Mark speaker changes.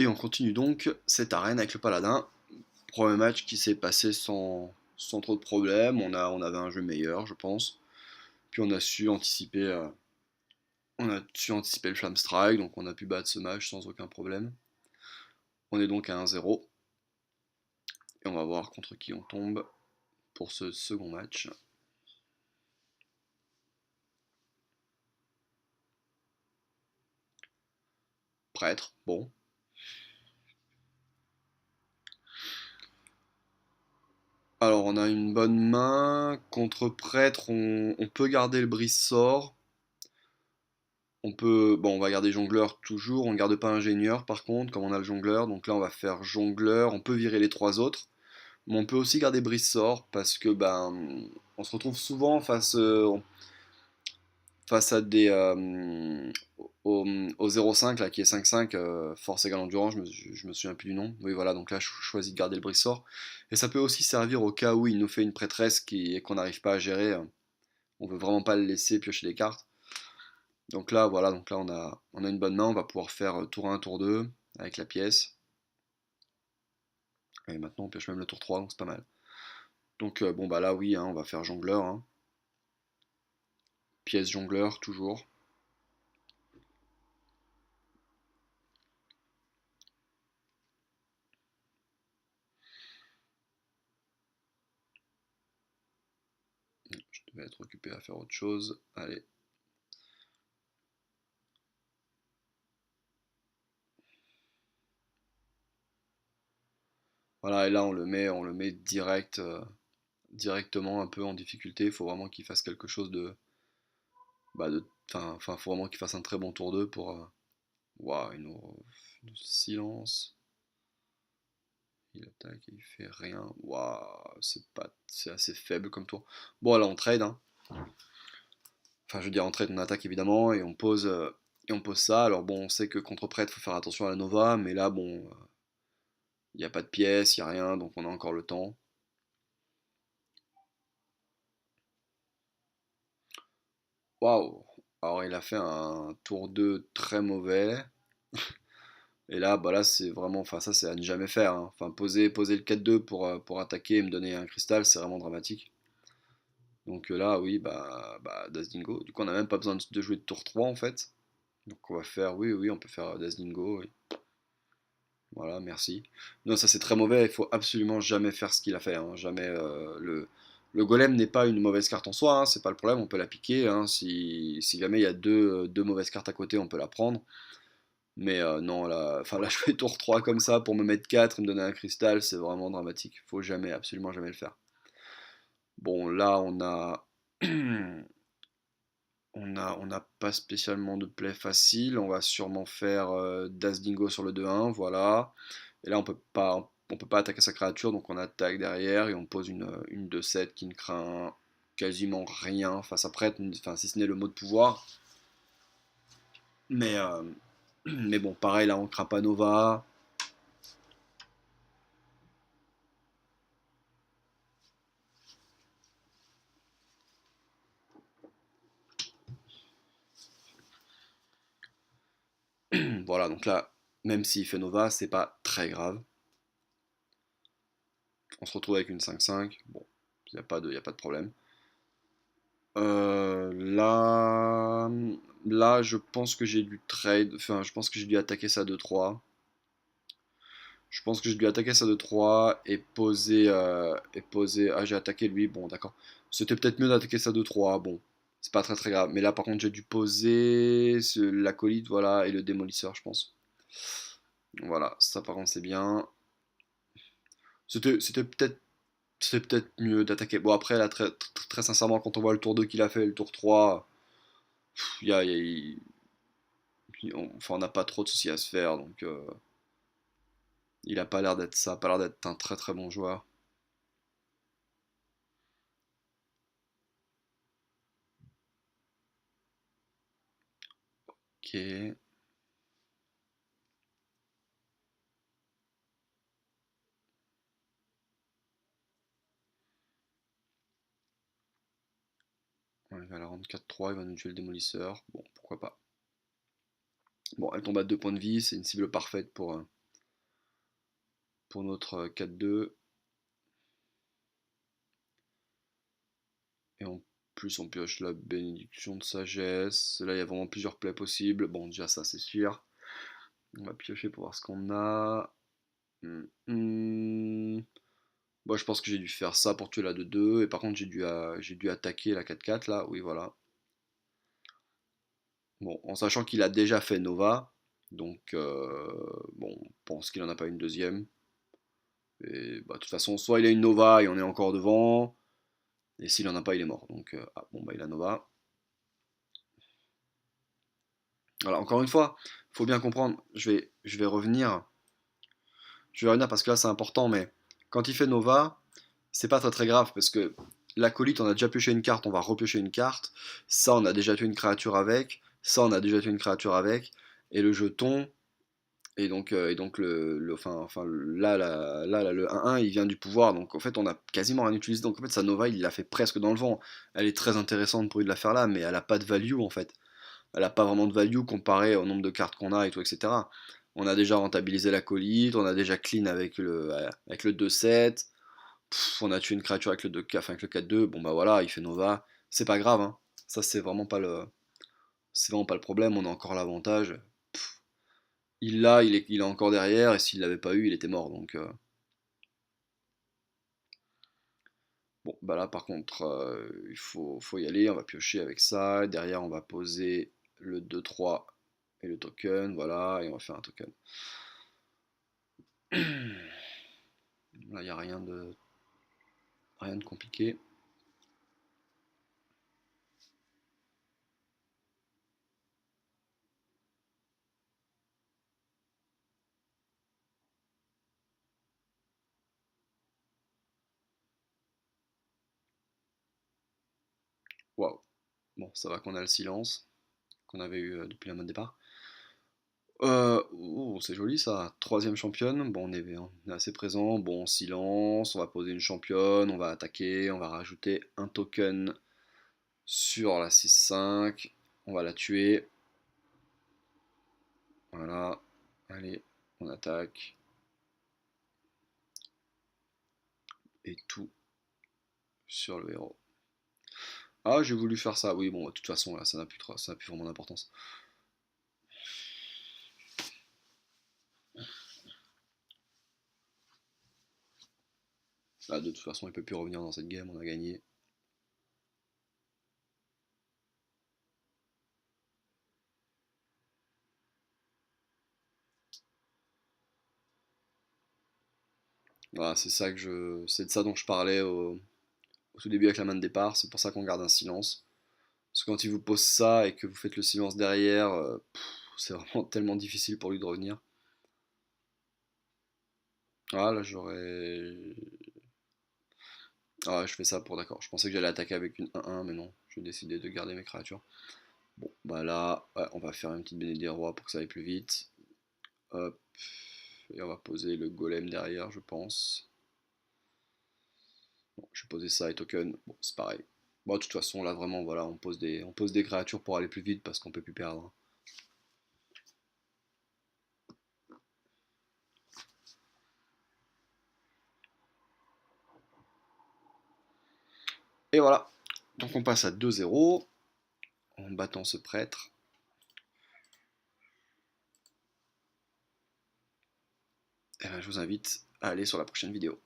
Speaker 1: Et on continue donc cette arène avec le paladin. Premier match qui s'est passé sans trop de problèmes. On avait un jeu meilleur, je pense. Puis on a su anticiper le Flamme Strike, donc on a pu battre ce match sans aucun problème. On est donc à 1-0. Et on va voir contre qui on tombe pour ce second match. Prêtre, bon. Alors on a une bonne main. Contre prêtre, on peut garder le brise-sort. On va garder jongleur toujours. On ne garde pas ingénieur par contre, comme on a le jongleur. Donc là, on va faire jongleur. On peut virer les trois autres. Mais on peut aussi garder brise-sort parce que on se retrouve souvent face à au 0,5 là qui est 5,5 force égale endurance, je me souviens plus du nom. Oui voilà, donc là je choisis de garder le brise-sort. Et ça peut aussi servir au cas où il nous fait une prêtresse qu'on n'arrive pas à gérer. On veut vraiment pas le laisser piocher des cartes. Donc là voilà, donc là on a une bonne main, on va pouvoir faire tour 1, tour 2 avec la pièce. Et maintenant on pioche même le tour 3, donc c'est pas mal. Donc bon bah là oui, hein, on va faire jongleur, hein. Pièce jongleur toujours. Je devais être occupé à faire autre chose. Allez. Voilà, et là on le met directement un peu en difficulté. Il faut vraiment qu'il fasse quelque chose enfin, faut vraiment qu'il fasse un très bon tour 2 pour. Waouh, nous silence. Il attaque et il fait rien. Waouh, c'est assez faible comme tour. Bon, là on trade, hein. Enfin, je veux dire, on trade, on attaque évidemment et on pose ça. Alors bon, on sait que contre prêtre, il faut faire attention à la Nova, mais là, bon, il n'y a pas de pièce, il n'y a rien, donc on a encore le temps. Waouh! Alors il a fait un tour 2 très mauvais. Et là, bah là c'est vraiment, enfin ça c'est à ne jamais faire, hein. Enfin poser le 4-2 pour attaquer et me donner un cristal, c'est vraiment dramatique. Donc là, oui, Dazdingo. Du coup, on n'a même pas besoin de jouer de tour 3 en fait. Donc on va faire, oui, oui, on peut faire Dazdingo, oui. Voilà, merci. Non, ça c'est très mauvais, il faut absolument jamais faire ce qu'il a fait, hein. Jamais, le golem n'est pas une mauvaise carte en soi, hein, c'est pas le problème, on peut la piquer, hein. Si jamais il y a deux mauvaises cartes à côté, on peut la prendre. Mais non, là, enfin, là, jouer tour 3 comme ça pour me mettre 4 et me donner un cristal, c'est vraiment dramatique. Faut jamais, absolument jamais le faire. Bon, là, on n'a pas spécialement de play facile. On va sûrement faire Dazdingo sur le 2-1, voilà. Et là, on peut pas attaquer sa créature, donc on attaque derrière et on pose une 2-7 qui ne craint quasiment rien face à prêtre, enfin, si ce n'est le mot de pouvoir. Mais, euh, mais bon, pareil, là, on craint pas Nova. Voilà, donc là, même s'il fait Nova, c'est pas très grave. On se retrouve avec une 5-5. Bon, y a pas de problème. Là, là, je pense que j'ai dû trade. Enfin, je pense que j'ai dû attaquer ça 2-3. Je pense que j'ai dû attaquer ça 2-3 et poser. Ah, j'ai attaqué lui. Bon, d'accord. C'était peut-être mieux d'attaquer ça 2-3. Bon, c'est pas très très grave. Mais là, par contre, j'ai dû poser l'acolyte, voilà, et le démolisseur, je pense. Voilà, ça par contre, c'est bien. C'était peut-être mieux d'attaquer. Bon, après, là, très sincèrement, quand on voit le tour 2 qu'il a fait, le tour 3, il y a, enfin, on n'a pas trop de soucis à se faire. Donc, il a pas l'air d'être ça, a pas l'air d'être un très très bon joueur. Ok. Ouais, il va la rendre 4-3, il va nous tuer le démolisseur. Bon, pourquoi pas. Bon, elle tombe à 2 points de vie, c'est une cible parfaite pour notre 4-2. Et en plus, on pioche la bénédiction de sagesse. Là, il y a vraiment plusieurs plays possibles. Bon, déjà, ça, c'est sûr. On va piocher pour voir ce qu'on a. Bon, je pense que j'ai dû faire ça pour tuer la 2-2. Et par contre, j'ai dû attaquer la 4-4 là. Oui, voilà. Bon, en sachant qu'il a déjà fait Nova. Donc, bon, on pense qu'il n'en a pas une deuxième. Et bah, de toute façon, soit il a une Nova et on est encore devant. Et s'il en a pas, il est mort. Donc, ah, bon, bah, il a Nova. Alors, encore une fois, il faut bien comprendre. Je vais revenir. Je vais revenir parce que là, c'est important. Mais quand il fait Nova, c'est pas très très grave parce que l'acolyte, on a déjà pioché une carte, on va repiocher une carte. Ça, on a déjà tué une créature avec. Ça, on a déjà tué une créature avec. Et le jeton. Et donc le 1-1, il vient du pouvoir. Donc en fait, on a quasiment rien utilisé. Donc en fait, sa Nova, il l'a fait presque dans le vent. Elle est très intéressante pour lui de la faire là, mais elle a pas de value en fait. Elle a pas vraiment de value comparé au nombre de cartes qu'on a et tout, etc. On a déjà rentabilisé l'acolyte, on a déjà clean avec le 2-7. On a tué une créature avec le 2, enfin avec le 4-2. Bon bah voilà, il fait Nova. C'est pas grave, hein. Ça, c'est vraiment pas le problème. On a encore l'avantage. Il est encore derrière, et s'il l'avait pas eu, il était mort. Donc, bon, bah là par contre, faut y aller. On va piocher avec ça. Derrière, on va poser le 2-3 et le token. Voilà, et on va faire un token. Là, il n'y a rien de compliqué. Waouh. Bon, ça va qu'on a le silence qu'on avait eu depuis la mode départ. Oh, c'est joli ça. Troisième championne. Bon, on est assez présent. Bon, silence. On va poser une championne. On va attaquer. On va rajouter un token sur la 6-5. On va la tuer. Voilà. Allez, on attaque. Et tout sur le héros. Ah, j'ai voulu faire ça. Oui, bon, de toute façon, là, ça n'a plus vraiment d'importance. Là, de toute façon, il peut plus revenir dans cette game. On a gagné. Voilà, c'est de ça dont je parlais au tout début avec la main de départ. C'est pour ça qu'on garde un silence. Parce que quand il vous pose ça et que vous faites le silence derrière, c'est vraiment tellement difficile pour lui de revenir. Ah, là, Ah, je fais ça pour d'accord. Je pensais que j'allais attaquer avec une 1-1, mais non. J'ai décidé de garder mes créatures. Bon, bah là, ouais, on va faire une petite béné des rois pour que ça aille plus vite. Hop. Et on va poser le golem derrière, je pense. Bon, je vais poser ça et token. Bon, c'est pareil. Bon, de toute façon, là, vraiment, voilà, on pose des créatures pour aller plus vite parce qu'on peut plus perdre. Et voilà. Donc on passe à 2-0 en battant ce prêtre. Et ben, je vous invite à aller sur la prochaine vidéo.